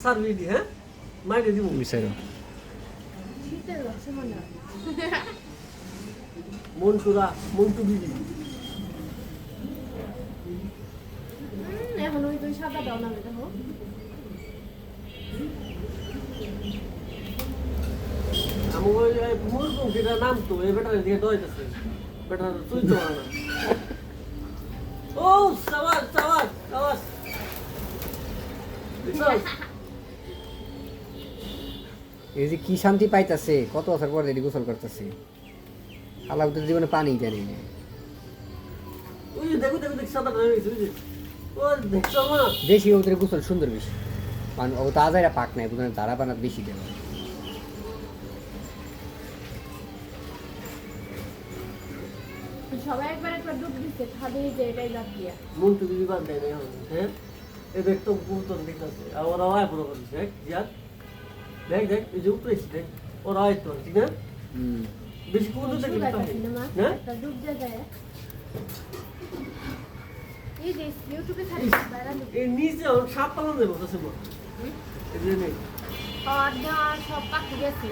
সার্ভিডি হ্যাঁ মাইরে দিব বিচারো মন্টু বিবি এখন ওই দুই সাদা দাও না দেখো আমি ওই মুরগু কিটা নাম তো এই বেটার দিকে দইতেছে বেটার তুই তো না ও সাবাস সাবাস সাবাস এই যে কি শান্তি পাইতাছে কত বছর পর এটি গোসল করতেছে আলাউদ্দিন জীবনে পানি জানি না ওই দেখো দেখো দেখ সাদা হয়ে গেছে ওই যে ও দেখছো না দেশি ওদের গোসল সুন্দর বেশি মানে ও তাজারা পাক নাই বুঝলেন তারা বানাত বেশি দেবে সবাই একবার একবার ডুব দিচ্ছে খালি যে এটাই লাভ দিয়া মন্টু বিবি বাদ দেয় না হ্যাঁ এ দেখ তো পুতুল দেখতেছে আর ওরা আয় পুরো করছে দেখ জিয়া দেখ দেখ এই যে উপরে দেখ ওরা আয় তো ঠিক না বেশি পুতুল দেখি হ্যাঁ একটা ডুব দিয়ে যায় এই যে ইউটিউবে ছাড়ি বাইরে এই নিচে সাপ পালন দেবো তো সব এই যে নেই আর দেওয়া সব পাখি গেছে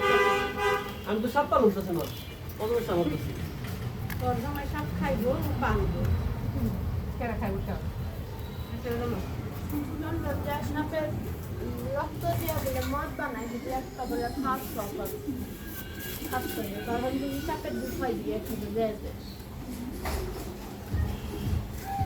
আমি তো সাপ পালন করতেছি না কত সাপ করতেছি তোর জামাই সব খাইবো বানবো কেরা খাইবো সব সাপের রক্ত দিয়ে বলে মদ বানায় সেটা একটা বলে খাস সকাল খাস করে কারণ তুমি সাপের দুধ খাই দিয়ে একটু দেয়